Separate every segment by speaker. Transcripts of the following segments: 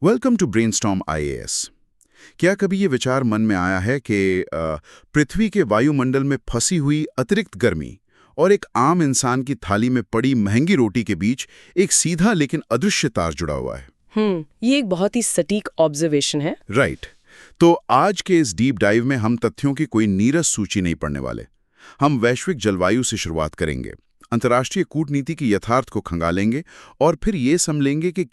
Speaker 1: Welcome to brainstorm IAS. क्या कभी ये विचार मन में आया है कि पृथ्वी के वायुमंडल में फंसी हुई अतिरिक्त गर्मी और एक आम इंसान की थाली में पड़ी महंगी रोटी के बीच एक सीधा लेकिन अदृश्य तार जुड़ा हुआ है?
Speaker 2: ये एक बहुत ही सटीक ऑब्जर्वेशन है।
Speaker 1: राइट। तो आज के इस डीप डाइव में हम तथ्यों की कोई नीरस सूची नहीं पढ़ने वाले। हम वैश्विक जलवायु से शुरुआत करेंगे, अंतर्राष्ट्रीय कूटनीति की यथार्थ को खंगालेंगे और फिर ये समझेंगे कि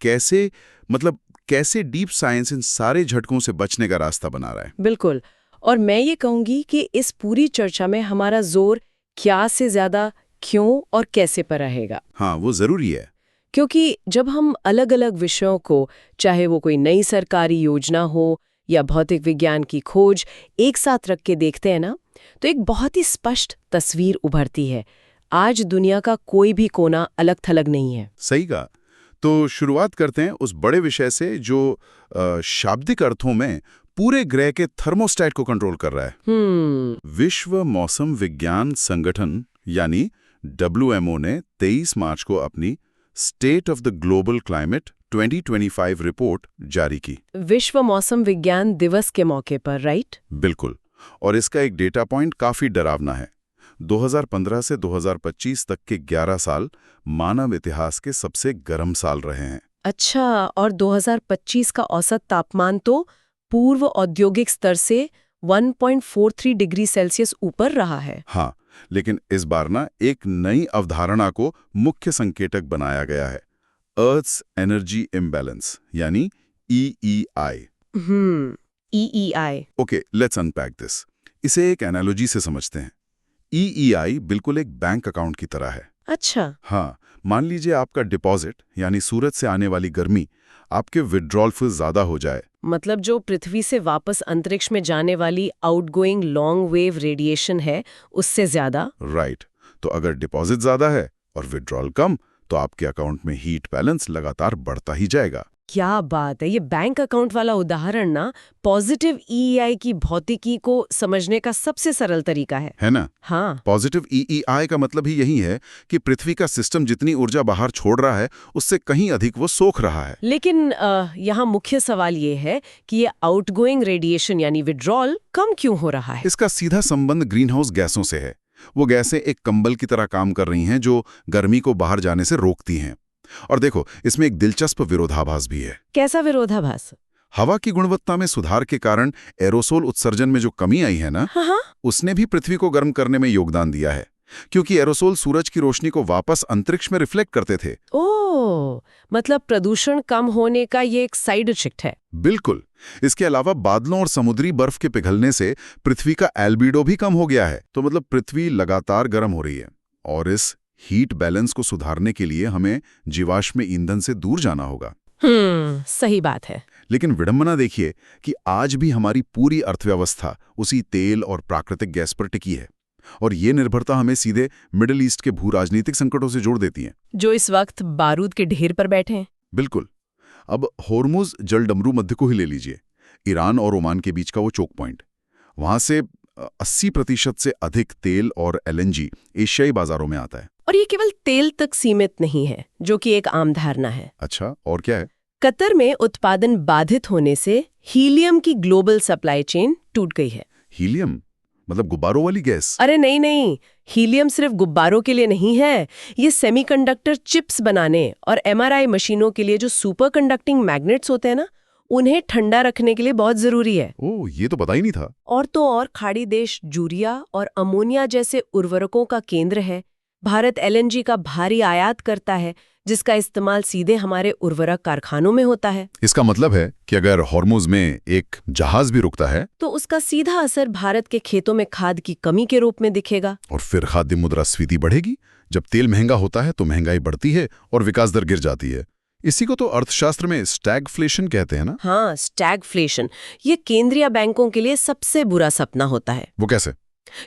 Speaker 1: कैसे डीप साइंस इन सारे झटकों से बचने का रास्ता बना रहा है।
Speaker 2: बिल्कुल। और मैं ये कहूंगी कि इस पूरी चर्चा में हमारा जोर क्या से ज्यादा क्यों और कैसे पर रहेगा।
Speaker 1: हाँ, वो जरूरी है।
Speaker 2: क्योंकि जब हम अलग अलग विषयों को, चाहे वो कोई नई सरकारी योजना हो या भौतिक विज्ञान की खोज, एक साथ रख के देखते हैं ना, तो एक बहुत ही स्पष्ट तस्वीर उभरती है। आज दुनिया का कोई भी कोना अलग थलग नहीं है।
Speaker 1: सही कहा। तो शुरुआत करते हैं उस बड़े विषय से जो शाब्दिक अर्थों में पूरे ग्रह के थर्मोस्टेट को कंट्रोल कर रहा है। विश्व मौसम विज्ञान संगठन यानी WMO ने 23 मार्च को अपनी state of the global climate 2025 report जारी की।
Speaker 2: विश्व मौसम विज्ञान दिवस के मौके पर, राइट?
Speaker 1: बिल्कुल। और इसका एक डेटा पॉइंट काफी डरावना है। 2015 से 2025 तक के 11 साल मानव इतिहास के सबसे गर्म साल रहे हैं।
Speaker 2: अच्छा, और 2025 का औसत तापमान तो पूर्व औद्योगिक स्तर से 1.43 डिग्री सेल्सियस ऊपर रहा है।
Speaker 1: हाँ, लेकिन इस बार ना एक नई अवधारणा को मुख्य संकेतक बनाया गया है, अर्थ्स एनर्जी इम्बैलेंस यानी EEI।
Speaker 2: EEI।
Speaker 1: Okay, let's unpack this. इसे एक एनालॉजी से समझते हैं। EEI बिल्कुल एक बैंक अकाउंट की तरह है।
Speaker 2: अच्छा।
Speaker 1: हाँ, मान लीजिए आपका डिपॉजिट यानी सूरज से आने वाली गर्मी आपके विड्रॉल से ज्यादा हो जाए।
Speaker 2: मतलब जो पृथ्वी से वापस अंतरिक्ष में जाने वाली आउटगोइंग लॉन्ग वेव रेडिएशन है, उससे ज्यादा।
Speaker 1: राइट। तो अगर डिपॉजिट ज्यादा है और विड्रॉल कम, तो आपके अकाउंट में हीट बैलेंस लगातार बढ़ता ही जाएगा।
Speaker 2: क्या बात है! ये बैंक अकाउंट वाला उदाहरण ना पॉजिटिव EEI की भौतिकी को समझने का सबसे सरल तरीका है
Speaker 1: ना?
Speaker 2: हाँ।
Speaker 1: पॉजिटिव EEI का मतलब ही यही है कि पृथ्वी का सिस्टम जितनी ऊर्जा बाहर छोड़ रहा है, उससे कहीं अधिक वो सोख रहा है।
Speaker 2: लेकिन यहाँ मुख्य सवाल ये है कि ये आउटगोइंग रेडिएशन यानी विड्रॉल कम क्यों हो रहा है?
Speaker 1: इसका सीधा संबंध ग्रीनहाउस गैसों से है। वो गैसें एक कंबल की तरह काम कर रही हैं जो गर्मी को बाहर जाने से रोकती हैं। और देखो, इसमें एक दिलचस्प विरोधाभास भी है।
Speaker 2: कैसा विरोधाभास?
Speaker 1: हवा की गुणवत्ता में सुधार के कारण एरोसोल उत्सर्जन में जो कमी आई है ना, उसने भी पृथ्वी को गर्म करने में योगदान दिया है। क्योंकि एरोसोल सूरज की रोशनी को वापस अंतरिक्ष में रिफ्लेक्ट करते थे।
Speaker 2: ओह, मतलब प्रदूषण कम होने का ये एक साइड इफेक्ट है।
Speaker 1: बिल्कुल। इसके अलावा बादलों और समुद्री बर्फ के पिघलने से पृथ्वी का एल्बिडो भी कम हो गया है। तो मतलब पृथ्वी लगातार गर्म हो रही है। और इस हीट बैलेंस को सुधारने के लिए हमें जीवाश्म ईंधन से दूर जाना होगा।
Speaker 2: सही बात है।
Speaker 1: लेकिन विडंबना देखिए कि आज भी हमारी पूरी अर्थव्यवस्था उसी तेल और प्राकृतिक गैस पर टिकी है। और ये निर्भरता हमें सीधे मिडिल ईस्ट के भू राजनीतिक संकटों से जोड़ देती है,
Speaker 2: जो इस वक्त बारूद के ढेर पर बैठे हैं।
Speaker 1: बिल्कुल। अब होर्मुज जलडमरू मध्य को ही ले लीजिए, ईरान और ओमान के बीच का वो चोक पॉइंट। वहां से 80% से अधिक तेल और LNG एशियाई बाजारों में आता है।
Speaker 2: और ये केवल तेल तक सीमित नहीं है, जो कि एक आम धारणा है।
Speaker 1: अच्छा, और क्या है?
Speaker 2: कतर में उत्पादन बाधित होने से हीलियम की ग्लोबल सप्लाई चेन टूट गई है।
Speaker 1: हीलियम मतलब गुब्बारों वाली गैस?
Speaker 2: अरे नहीं, हीलियम सिर्फ गुब्बारों के लिए नहीं है। ये सेमीकंडक्टर चिप्स बनाने और MRI मशीनों के लिए जो सुपर कंडक्टिंग मैग्नेट्स होते हैं ना, उन्हें ठंडा रखने के लिए बहुत जरूरी है।
Speaker 1: ओह, ये तो पता ही नहीं था।
Speaker 2: और तो और खाड़ी देश यूरिया और अमोनिया जैसे उर्वरकों का केंद्र है। भारत LNG का भारी आयात करता है, जिसका इस्तेमाल सीधे हमारे उर्वरक कारखानों में होता है।
Speaker 1: इसका मतलब है कि अगर हॉर्मुज में एक जहाज भी रुकता है
Speaker 2: तो उसका सीधा असर भारत के खेतों में खाद की कमी के रूप में दिखेगा।
Speaker 1: और फिर खाद्य मुद्रास्फीति बढ़ेगी। जब तेल महंगा होता है तो महंगाई बढ़ती है और विकास दर गिर जाती है। इसी को तो अर्थशास्त्र में स्टैगफ्लेशन कहते हैं ना?
Speaker 2: हाँ, स्टैगफ्लेशन। ये केंद्रीय बैंकों के लिए सबसे बुरा सपना होता है।
Speaker 1: वो कैसे?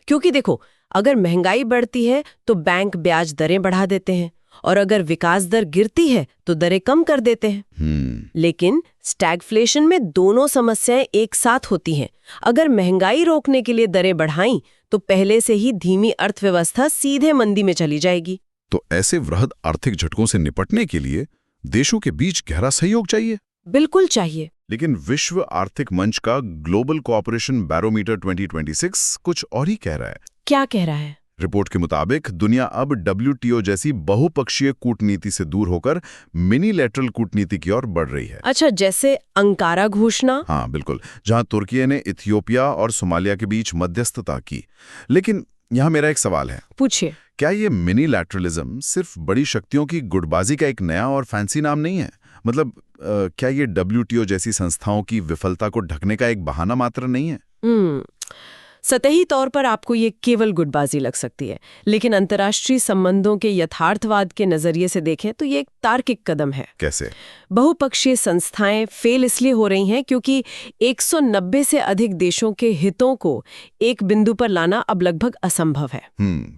Speaker 2: क्योंकि देखो, अगर महंगाई बढ़ती है तो बैंक ब्याज दरें बढ़ा देते हैं, और अगर विकास दर गिरती है तो दरें कम कर देते हैं। लेकिन स्टैगफ्लेशन में दोनों समस्याएं एक साथ होती हैं। अगर महंगाई रोकने के लिए दरें बढ़ाई तो पहले से ही धीमी अर्थव्यवस्था सीधे मंदी में चली जाएगी।
Speaker 1: तो ऐसे वृहद आर्थिक झटकों से निपटने के लिए देशों के बीच गहरा सहयोग चाहिए।
Speaker 2: बिल्कुल चाहिए।
Speaker 1: लेकिन विश्व आर्थिक मंच का ग्लोबल कोऑपरेशन बैरोमीटर 2026 कुछ और ही कह रहा है।
Speaker 2: क्या कह रहा है?
Speaker 1: रिपोर्ट के मुताबिक दुनिया अब WTO जैसी बहुपक्षीय कूटनीति से दूर होकर मिनीलैटरल कूटनीति की ओर बढ़ रही है।
Speaker 2: अच्छा, जैसे अंकारा घोषणा?
Speaker 1: हाँ बिल्कुल, जहां तुर्की ने इथियोपिया और सोमालिया के बीच मध्यस्थता की। लेकिन यहाँ मेरा एक सवाल है।
Speaker 2: पूछिए।
Speaker 1: क्या ये मिनीलैटरलिज्म सिर्फ बड़ी शक्तियों की गुटबाजी का एक नया और फैंसी नाम नहीं है? मतलब क्या ये WTO जैसी संस्थाओं की विफलता को ढकने का एक बहाना मात्र नहीं है?
Speaker 2: सतही तौर पर आपको ये केवल गुटबाजी लग सकती है, लेकिन अंतर्राष्ट्रीय संबंधों के यथार्थवाद के नजरिए से देखें तो ये एक तार्किक कदम है।
Speaker 1: कैसे?
Speaker 2: बहुपक्षीय संस्थाएं फेल इसलिए हो रही हैं क्योंकि 190 से अधिक देशों के हितों को एक बिंदु पर लाना अब लगभग असंभव है।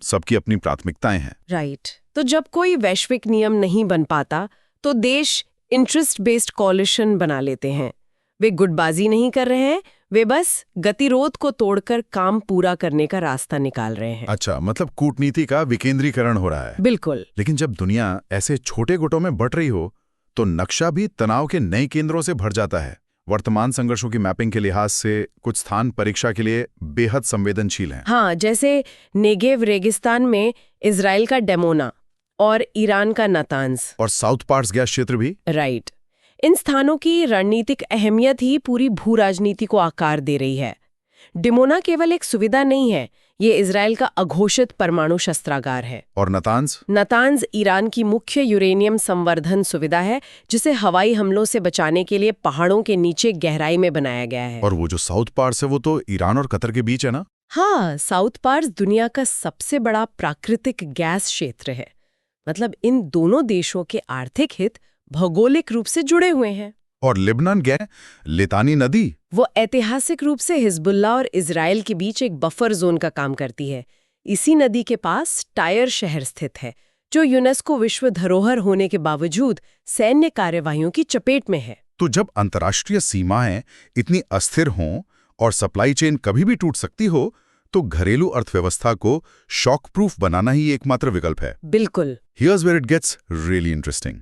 Speaker 1: सबकी अपनी प्राथमिकताएं हैं।
Speaker 2: राइट। तो जब कोई वैश्विक नियम नहीं बन पाता तो देश इंटरेस्ट बेस्ड कॉलिशन बना लेते हैं। वे गुटबाजी नहीं कर रहे हैं, वे बस गतिरोध को तोड़कर काम पूरा करने का रास्ता निकाल रहे हैं।
Speaker 1: अच्छा, मतलब कूटनीति का विकेंद्रीकरण हो रहा है।
Speaker 2: बिल्कुल।
Speaker 1: लेकिन जब दुनिया ऐसे छोटे गुटों में बट रही हो तो नक्शा भी तनाव के नए केंद्रों से भर जाता है। वर्तमान संघर्षों की मैपिंग के लिहाज से कुछ स्थान परीक्षा के लिए बेहद संवेदनशील हैं।
Speaker 2: हाँ, जैसे नेगेव रेगिस्तान में इजराइल का डेमोना और ईरान का नातांज,
Speaker 1: और साउथ पार्ट्स गैस क्षेत्र भी।
Speaker 2: राइट। इन स्थानों की रणनीतिक अहमियत ही पूरी भू राजनीति को आकार दे रही है। डिमोना केवल एक सुविधा नहीं है, ये इजराइल का अघोषित परमाणु शस्त्रागार है।
Speaker 1: और
Speaker 2: नातांज ईरान की मुख्य यूरेनियम संवर्धन सुविधा है, जिसे हवाई हमलों से बचाने के लिए पहाड़ों के नीचे गहराई में बनाया गया है।
Speaker 1: और वो जो साउथ पार्ट्स है वो तो ईरान और कतर के बीच है ना?
Speaker 2: हाँ, साउथ पार्ट्स दुनिया का सबसे बड़ा प्राकृतिक गैस क्षेत्र है। मतलब इन दोनों देशों के आर्थिक हित भौगोलिक रूप से जुड़े हुए हैं।
Speaker 1: और लिबनान गए लितानी नदी,
Speaker 2: वो ऐतिहासिक रूप से हिजबुल्लाह और इजराइल के बीच एक बफर जोन का काम करती है। इसी नदी के पास टायर शहर स्थित है, जो यूनेस्को विश्व धरोहर होने के बावजूद सैन्य कार्यवाहियों की चपेट में है।
Speaker 1: तो जब अंतर्राष्ट्रीय सीमाएं इतनी अस्थिर हों और सप्लाई चेन कभी भी टूट सकती हो, तो घरेलू अर्थव्यवस्था को शॉक प्रूफ बनाना ही एकमात्र विकल्प है।
Speaker 2: बिल्कुल।
Speaker 1: Here's where it gets really interesting.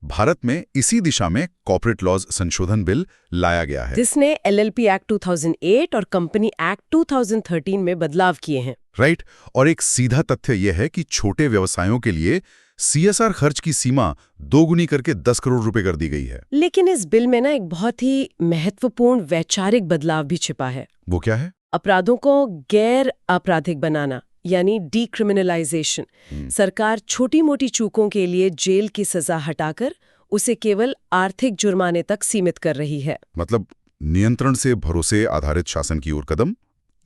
Speaker 1: Bharat में इसी दिशा में कॉर्पोरेट लॉज संशोधन बिल लाया गया है,
Speaker 2: जिसने LLP एक्ट 2008 और कंपनी एक्ट 2013 में बदलाव किए हैं।
Speaker 1: राइट। और एक सीधा तथ्य यह है कि छोटे व्यवसायों के लिए CSR खर्च की सीमा 2 गुनी करके 10 करोड़ रुपए कर दी गई है।
Speaker 2: लेकिन इस बिल में एक बहुत ही महत्वपूर्ण वैचारिक बदलाव भी छिपा है।
Speaker 1: वो क्या है?
Speaker 2: अपराधों को गैर आपराधिक बनाना, यानी डीक्रिमिनलाइजेशन। सरकार छोटी मोटी चूकों के लिए जेल की सजा हटाकर उसे केवल आर्थिक जुर्माने तक सीमित कर रही है।
Speaker 1: मतलब नियंत्रण से भरोसे आधारित शासन की ओर कदम,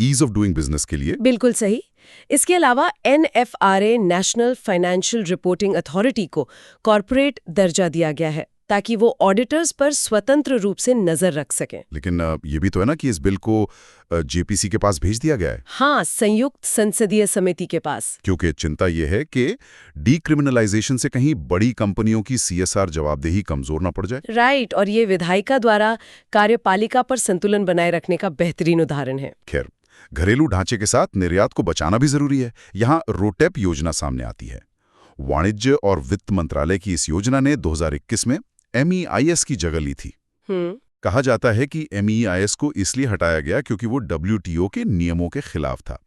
Speaker 1: ईज ऑफ डूइंग बिजनेस के लिए।
Speaker 2: बिल्कुल सही। इसके अलावा NFRA national financial reporting authority को कॉर्पोरेट दर्जा दिया गया है, ताकि वो ऑडिटर्स पर स्वतंत्र रूप से नजर रख सकें।
Speaker 1: लेकिन ये भी तो है ना कि इस बिल को JPC के पास भेज दिया गया है।
Speaker 2: हाँ, संयुक्त संसदीय समिति के पास।
Speaker 1: क्योंकि चिंता ये है कि डीक्रिमिनलाइजेशन से कहीं बड़ी कंपनियों की CSR जवाबदेही कमजोर ना पड़ जाए।
Speaker 2: राइट। और ये विधायिका द्वारा कार्यपालिका पर संतुलन बनाए रखने का बेहतरीन उदाहरण है।
Speaker 1: खैर, घरेलू ढांचे के साथ निर्यात को बचाना भी जरूरी है। यहाँ रोटेप योजना सामने आती है। वाणिज्य और वित्त मंत्रालय की इस योजना ने 2021 में MEIS की जगह ली थी। कहा जाता है कि MEIS को इसलिए हटाया गया क्योंकि वो WTO के नियमों के खिलाफ था।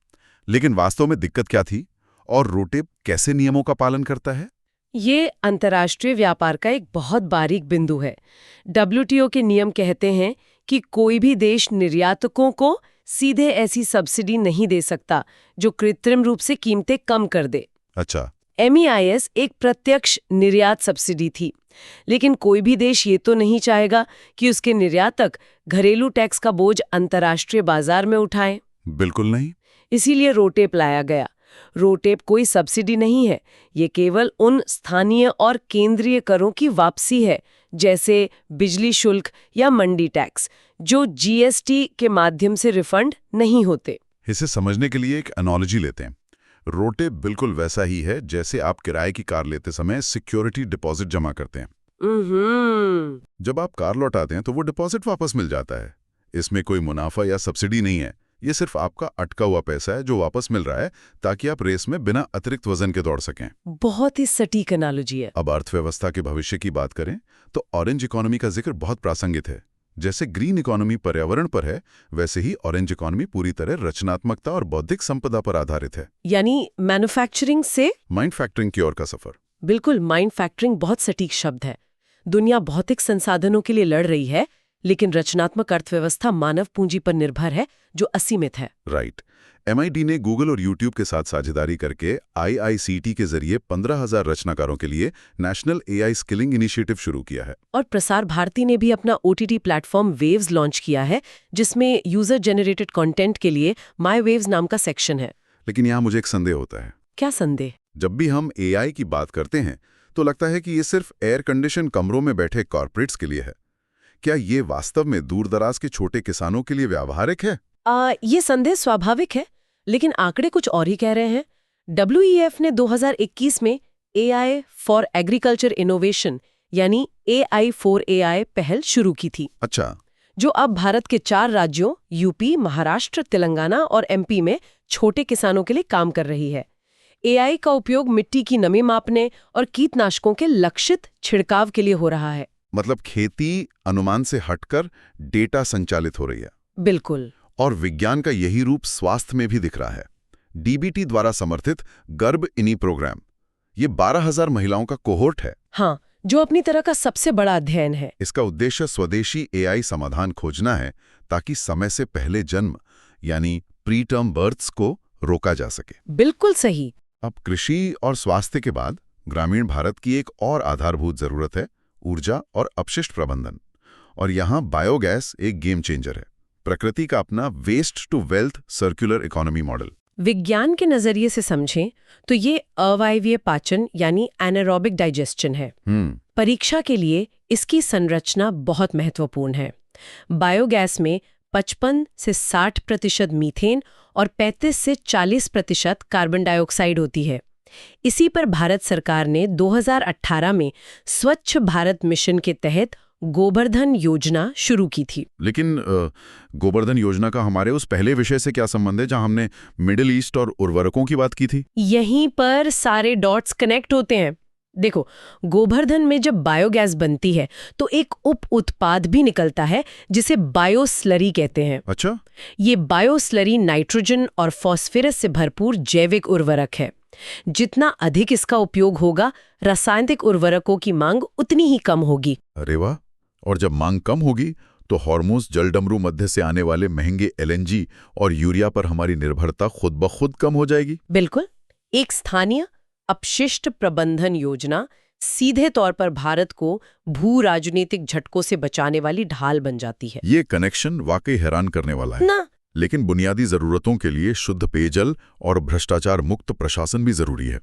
Speaker 1: लेकिन वास्तव में दिक्कत क्या थी और रोटेप कैसे नियमों का पालन करता है?
Speaker 2: ये अंतर्राष्ट्रीय व्यापार का एक बहुत बारीक बिंदु है। WTO के नियम कहते हैं कि कोई भी देश निर्यातकों को सीधे ऐसी सब्सिडी नहीं दे सकता जो कृत्रिम रूप से कीमतें कम कर दे।
Speaker 1: अच्छा।
Speaker 2: MEIS एक प्रत्यक्ष निर्यात सब्सिडी थी, लेकिन कोई भी देश ये तो नहीं चाहेगा कि उसके निर्यातक घरेलू टैक्स का बोझ अंतर्राष्ट्रीय बाजार में उठाएं।
Speaker 1: बिल्कुल नहीं।
Speaker 2: इसीलिए रोटेप लाया गया। रोटेप कोई सब्सिडी नहीं है, ये केवल उन स्थानीय और केंद्रीय करों की वापसी है, जैसे बिजली शुल्क या मंडी टैक्स, जो GST के माध्यम से रिफंड नहीं होते।
Speaker 1: इसे समझने के लिए एक एनालॉजी लेते हैं। रोटेप बिल्कुल वैसा ही है जैसे आप किराए की कार लेते समय सिक्योरिटी डिपॉजिट जमा करते हैं। जब आप कार लौटाते हैं तो वो डिपॉजिट वापस मिल जाता है। इसमें कोई मुनाफा या सब्सिडी नहीं है, ये सिर्फ आपका अटका हुआ पैसा है जो वापस मिल रहा है ताकि आप रेस में बिना अतिरिक्त वजन के दौड़ सकें।
Speaker 2: बहुत ही सटीक एनालॉजी है।
Speaker 1: अब अर्थव्यवस्था के भविष्य की बात करें तो ऑरेंज इकोनॉमी का जिक्र बहुत प्रासंगिक है। जैसे ग्रीन इकोनॉमी पर्यावरण पर है, वैसे ही ऑरेंज इकोनॉमी पूरी तरह रचनात्मकता और बौद्धिक संपदा पर आधारित है।
Speaker 2: यानी मैन्युफैक्चरिंग से
Speaker 1: माइंड फैक्टरिंग की ओर का सफर।
Speaker 2: बिल्कुल, माइंड फैक्टरिंग बहुत सटीक शब्द है। दुनिया भौतिक संसाधनों के लिए लड़ रही है, लेकिन रचनात्मक अर्थव्यवस्था मानव पूंजी पर निर्भर है जो असीमित है।
Speaker 1: राइट। MIT ने गूगल और YouTube के साथ साझेदारी करके IICT के जरिए 15,000 रचनाकारों के लिए नेशनल AI स्किलिंग इनिशिएटिव शुरू किया है।
Speaker 2: और प्रसार भारती ने भी अपना OTT प्लेटफॉर्म वेव्स लॉन्च किया है, जिसमें यूजर जनरेटेड कंटेंट के लिए माई वेव्स नाम का सेक्शन है।
Speaker 1: लेकिन यहाँ मुझे एक संदेह होता है।
Speaker 2: क्या संदेह?
Speaker 1: जब भी हम AI की बात करते हैं तो लगता है कि ये सिर्फ एयर कंडीशन कमरों में बैठे कॉर्पोरेट्स के लिए है। क्या ये वास्तव में दूर-दराज के छोटे किसानों के लिए व्यावहारिक है?
Speaker 2: ये संदेह स्वाभाविक है, लेकिन आंकड़े कुछ और ही कह रहे हैं। WEF ने 2021 में AI फॉर एग्रीकल्चर इनोवेशन यानी AI फॉर AI पहल शुरू की थी।
Speaker 1: अच्छा।
Speaker 2: जो अब भारत के 4 राज्यों यूपी, महाराष्ट्र, तेलंगाना और MP में छोटे किसानों के लिए काम कर रही है। AI का उपयोग मिट्टी की नमी मापने और कीटनाशकों के लक्षित छिड़काव के लिए हो रहा है।
Speaker 1: मतलब खेती अनुमान से हटकर डेटा संचालित हो रही है।
Speaker 2: बिल्कुल।
Speaker 1: और विज्ञान का यही रूप स्वास्थ्य में भी दिख रहा है। DBT द्वारा समर्थित गर्भ-इनी प्रोग्राम, ये 12,000 महिलाओं का कोहोर्ट है।
Speaker 2: हाँ, जो अपनी तरह का सबसे बड़ा अध्ययन है।
Speaker 1: इसका उद्देश्य स्वदेशी AI समाधान खोजना है ताकि समय से पहले जन्म यानी प्री टर्म बर्थ्स को रोका जा सके।
Speaker 2: बिल्कुल सही।
Speaker 1: अब कृषि और स्वास्थ्य के बाद ग्रामीण भारत की एक और आधारभूत जरूरत है ऊर्जा और अपशिष्ट प्रबंधन। और यहाँ बायोगैस एक गेम चेंजर है। प्रकृति का अपना waste to wealth circular economy model.
Speaker 2: विज्ञान के नजरिए से समझें तो ये अवायवीय पाचन यानी एनारोबिक डाइजेस्शन है। परीक्षा के लिए इसकी संरचना बहुत महत्वपूर्ण है। बायोगैस में 55 से 60% मीथेन और 35 से 40% कार्बन डाइऑक्साइड होती है। इसी पर भारत सरकार ने 2018 में स्वच्छ भारत मिशन के तहत गोबर्धन योजना शुरू की थी।
Speaker 1: लेकिन गोबर्धन योजना का हमारे उस पहले विषय से क्या संबंध है जहां हमने मिडिल ईस्ट और उर्वरकों की बात की थी? यहीं
Speaker 2: पर सारे डॉट्स कनेक्ट होते हैं। देखो, गोबर्धन में जब बायोगैस बनती है तो एक उप उत्पाद भी निकलता है जिसे बायोस्लरी कहते हैं।
Speaker 1: अच्छा।
Speaker 2: ये बायोस्लरी नाइट्रोजन और फॉस्फोरस से भरपूर जैविक उर्वरक है। जितना अधिक इसका उपयोग होगा, रासायनिक उर्वरकों की मांग उतनी ही कम होगी।
Speaker 1: अरे वाह! और जब मांग कम होगी तो हॉर्मोज जलडमरू मध्य से आने वाले महंगे LNG और यूरिया पर हमारी निर्भरता खुद ब खुद कम हो जाएगी।
Speaker 2: बिल्कुल। एक स्थानीय अपशिष्ट प्रबंधन योजना सीधे तौर पर भारत को भू राजनीतिक झटकों से बचाने वाली ढाल बन जाती है।
Speaker 1: ये कनेक्शन वाकई हैरान करने वाला है
Speaker 2: ना?
Speaker 1: लेकिन बुनियादी जरूरतों के लिए शुद्ध पेयजल और भ्रष्टाचार मुक्त प्रशासन भी जरूरी है।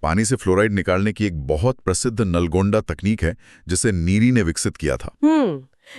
Speaker 1: पानी से फ्लोराइड निकालने की एक बहुत प्रसिद्ध नलगोंडा तकनीक है जिसे नीरी ने विकसित किया था।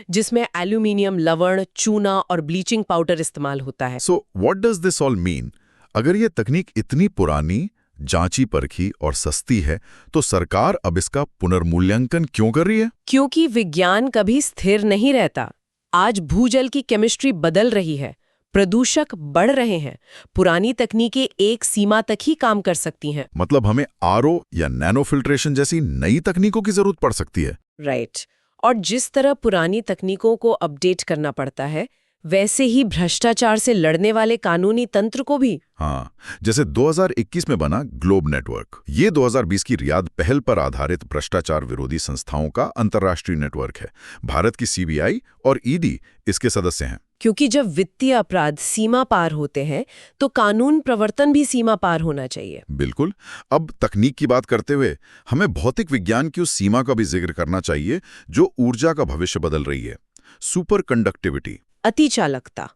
Speaker 2: जिसमें एल्यूमिनियम, लवण, चूना और ब्लीचिंग पाउडर इस्तेमाल होता है।
Speaker 1: So what does this all mean? अगर ये तकनीक इतनी पुरानी, जांची परखी और सस्ती है तो सरकार अब इसका पुनर्मूल्यांकन क्यों कर रही है?
Speaker 2: क्योंकि विज्ञान कभी स्थिर नहीं रहता। आज भूजल की केमिस्ट्री बदल रही है, प्रदूषक बढ़ रहे हैं, पुरानी तकनीकें एक सीमा तक ही काम कर सकती हैं।
Speaker 1: मतलब हमें RO या नैनो फिल्ट्रेशन जैसी नई तकनीकों की जरूरत पड़ सकती है।
Speaker 2: राइट। और जिस तरह पुरानी तकनीकों को अपडेट करना पड़ता है, वैसे ही भ्रष्टाचार से लड़ने वाले कानूनी तंत्र को भी।
Speaker 1: हाँ, जैसे 2021 में बना ग्लोब नेटवर्क। ये 2020 की रियाद पहल पर आधारित भ्रष्टाचार विरोधी संस्थाओं का अंतर्राष्ट्रीय नेटवर्क है। भारत की CBI और ED इसके सदस्य हैं।
Speaker 2: क्योंकि जब वित्तीय अपराध सीमा पार होते हैं तो कानून प्रवर्तन भी सीमा पार होना चाहिए।
Speaker 1: बिल्कुल। अब तकनीक की बात करते हुए हमें भौतिक विज्ञान की उस सीमा का भी जिक्र करना चाहिए जो ऊर्जा का भविष्य बदल रही है, सुपर कंडक्टिविटी,
Speaker 2: अतिचालकता,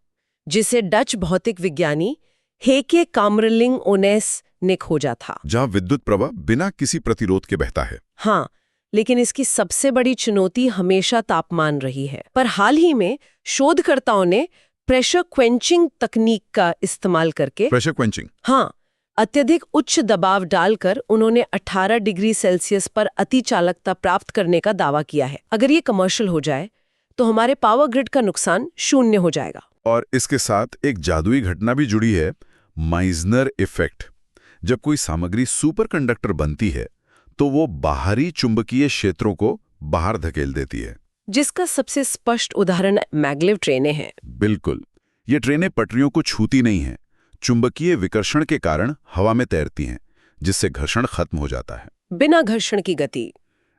Speaker 2: जिसे डच भौतिक विज्ञानी हेके कामरलिंग ओनेस ने खोजा था।
Speaker 1: जहां विद्युत प्रवाह बिना किसी प्रतिरोध के बहता है।
Speaker 2: हाँ, लेकिन इसकी सबसे बड़ी चुनौती हमेशा तापमान रही है। पर हाल ही में शोधकर्ताओं ने प्रेशर क्वेंचिंग तकनीक का इस्तेमाल करके
Speaker 1: प्रेशर क्वेंचिंग,
Speaker 2: हाँ, अत्यधिक उच्च दबाव डालकर उन्होंने 18 डिग्री सेल्सियस पर अतिचालकता प्राप्त करने का दावा किया है। अगर ये कमर्शियल हो जाए तो हमारे पावर ग्रिड का नुकसान 0 हो जाएगा।
Speaker 1: और इसके साथ एक जादुई घटना भी जुड़ी है, माइजनर इफेक्ट। जब कोई सामग्री सुपर कंडक्टर बनती है तो वो बाहरी चुंबकीय क्षेत्रों को बाहर धकेल देती है,
Speaker 2: जिसका सबसे स्पष्ट उदाहरण मैग्लेव ट्रेनें हैं।
Speaker 1: बिल्कुल। ये ट्रेनें पटरियों को छूती नहीं हैं, चुंबकीय विकर्षण के कारण हवा में तैरती हैं, जिससे घर्षण खत्म हो जाता है।
Speaker 2: बिना घर्षण की गति।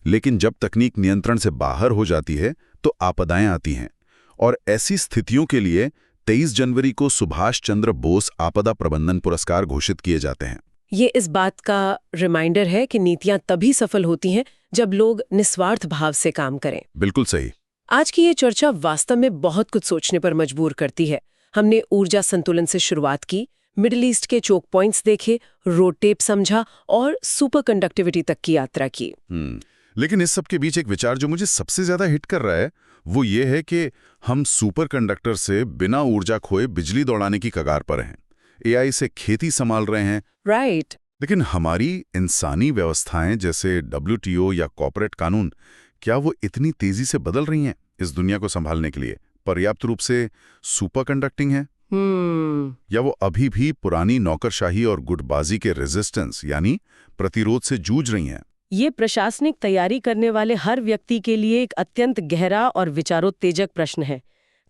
Speaker 1: लेकिन जब तकनीक नियंत्रण से बाहर हो जाती है तो आपदाएं आती हैं, और ऐसी स्थितियों के लिए 23 जनवरी को सुभाष चंद्र बोस आपदा प्रबंधन पुरस्कार घोषित किए जाते हैं।
Speaker 2: ये इस बात का रिमाइंडर है कि नीतियां तभी सफल होती हैं जब लोग निस्वार्थ भाव से काम करें।
Speaker 1: बिल्कुल सही।
Speaker 2: आज की ये चर्चा वास्तव में बहुत कुछ सोचने पर मजबूर करती है। हमने ऊर्जा संतुलन से शुरुआत की, मिडिल ईस्ट के चोक पॉइंट्स देखे, रोड टेप समझा और सुपर कंडक्टिविटी तक की यात्रा की।
Speaker 1: लेकिन इस सब के बीच एक विचार जो मुझे सबसे ज्यादा हिट कर रहा है वो ये है कि हम सुपर कंडक्टर से बिना ऊर्जा खोए बिजली दौड़ाने की कगार पर हैं, एआई से खेती संभाल रहे हैं।
Speaker 2: राइट।
Speaker 1: लेकिन हमारी इंसानी व्यवस्थाएं जैसे WTO या कॉर्पोरेट कानून, क्या वो इतनी तेजी से बदल रही हैं इस दुनिया को संभालने के लिए पर्याप्त रूप से सुपर कंडक्टिंग है? या वो अभी भी पुरानी नौकरशाही और गुटबाजी के रेजिस्टेंस यानी प्रतिरोध से जूझ रही हैं?
Speaker 2: ये प्रशासनिक तैयारी करने वाले हर व्यक्ति के लिए एक अत्यंत गहरा और विचारोत्तेजक प्रश्न है।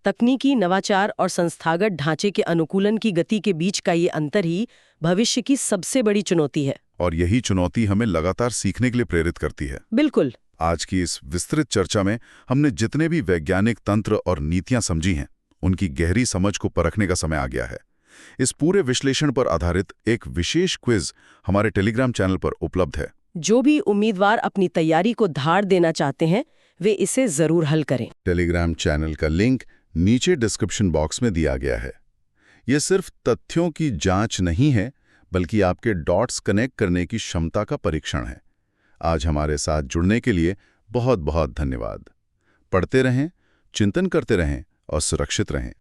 Speaker 2: तकनीकी नवाचार और संस्थागत ढांचे के अनुकूलन की गति के बीच का ये अंतर ही भविष्य की सबसे बड़ी चुनौती है।
Speaker 1: और यही चुनौती हमें लगातार सीखने के लिए प्रेरित करती है।
Speaker 2: बिल्कुल।
Speaker 1: आज की इस विस्तृत चर्चा में हमने जितने भी वैज्ञानिक तंत्र और नीतियां समझी हैं, उनकी गहरी समझ को परखने का समय आ गया है। इस पूरे विश्लेषण पर आधारित एक विशेष क्विज हमारे टेलीग्राम चैनल पर उपलब्ध है।
Speaker 2: जो भी उम्मीदवार अपनी तैयारी को धार देना चाहते हैं वे इसे जरूर हल करें।
Speaker 1: टेलीग्राम चैनल का लिंक नीचे डिस्क्रिप्शन बॉक्स में दिया गया है। यह सिर्फ तथ्यों की जांच नहीं है, बल्कि आपके डॉट्स कनेक्ट करने की क्षमता का परीक्षण है। आज हमारे साथ जुड़ने के लिए बहुत बहुत धन्यवाद। पढ़ते रहें, चिंतन करते रहें और सुरक्षित रहें।